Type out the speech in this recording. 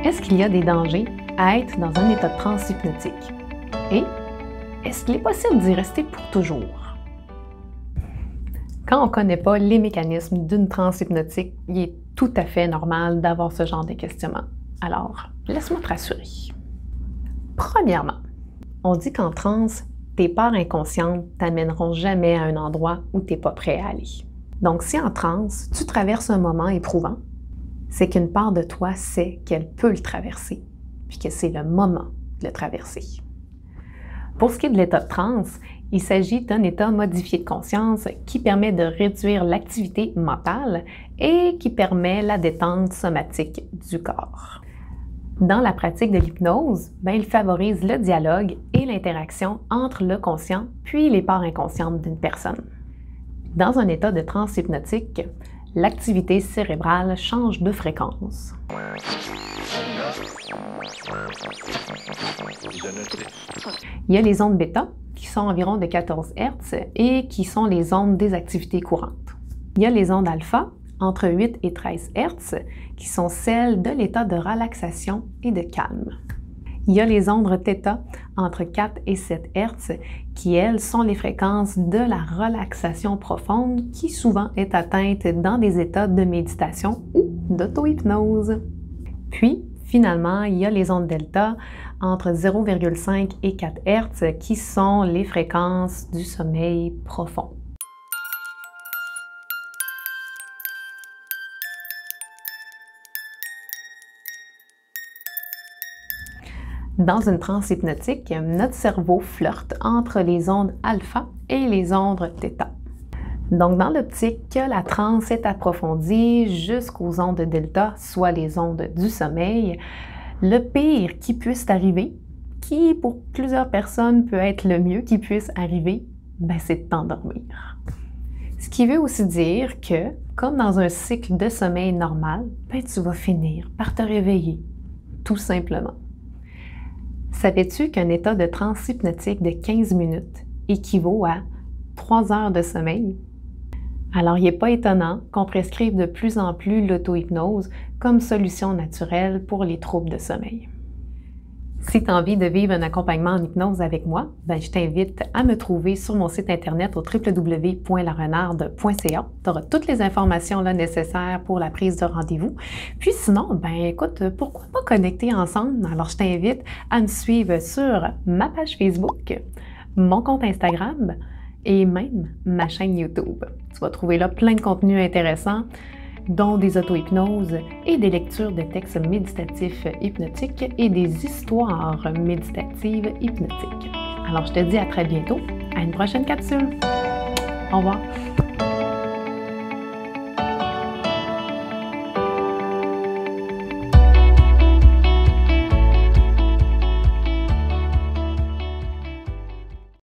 Est-ce qu'il y a des dangers à être dans un état de transe hypnotique? Et est-ce qu'il est possible d'y rester pour toujours? Quand on ne connaît pas les mécanismes d'une transe hypnotique, il est tout à fait normal d'avoir ce genre de questionnement. Alors, laisse-moi te rassurer. Premièrement, on dit qu'en transe, tes parts inconscientes t'amèneront jamais à un endroit où tu n'es pas prêt à aller. Donc, si en transe, tu traverses un moment éprouvant, c'est qu'une part de toi sait qu'elle peut le traverser, puis que c'est le moment de le traverser. Pour ce qui est de l'état de transe, il s'agit d'un état modifié de conscience qui permet de réduire l'activité mentale et qui permet la détente somatique du corps. Dans la pratique de l'hypnose, il favorise le dialogue et l'interaction entre le conscient puis les parts inconscientes d'une personne. Dans un état de transe hypnotique, l'activité cérébrale change de fréquence. Il y a les ondes bêta, qui sont environ de 14 Hz et qui sont les ondes des activités courantes. Il y a les ondes alpha, entre 8 et 13 Hz, qui sont celles de l'état de relaxation et de calme. Il y a les ondes θ, entre 4 et 7 Hz, qui, elles, sont les fréquences de la relaxation profonde qui souvent est atteinte dans des états de méditation ou d'auto-hypnose. Puis, finalement, il y a les ondes delta, entre 0,5 et 4 Hz, qui sont les fréquences du sommeil profond. Dans une transe hypnotique, notre cerveau flirte entre les ondes alpha et les ondes θ. Donc, dans l'optique que la transe est approfondie jusqu'aux ondes delta, soit les ondes du sommeil, le pire qui puisse arriver, qui pour plusieurs personnes peut être le mieux qui puisse arriver, c'est de t'endormir. Ce qui veut aussi dire que, comme dans un cycle de sommeil normal, tu vas finir par te réveiller, tout simplement. Savais-tu qu'un état de transe hypnotique de 15 minutes équivaut à 3 heures de sommeil? Alors, il n'est pas étonnant qu'on prescrive de plus en plus l'auto-hypnose comme solution naturelle pour les troubles de sommeil. Si tu as envie de vivre un accompagnement en hypnose avec moi, je t'invite à me trouver sur mon site internet au www.larenarde.ca. Tu auras toutes les informations là, nécessaires pour la prise de rendez-vous. Puis sinon, écoute, pourquoi pas connecter ensemble? Alors, je t'invite à me suivre sur ma page Facebook, mon compte Instagram et même ma chaîne YouTube. Tu vas trouver là plein de contenus intéressants, dont des auto-hypnoses et des lectures de textes méditatifs hypnotiques et des histoires méditatives hypnotiques. Alors, je te dis à très bientôt, à une prochaine capsule. Au revoir!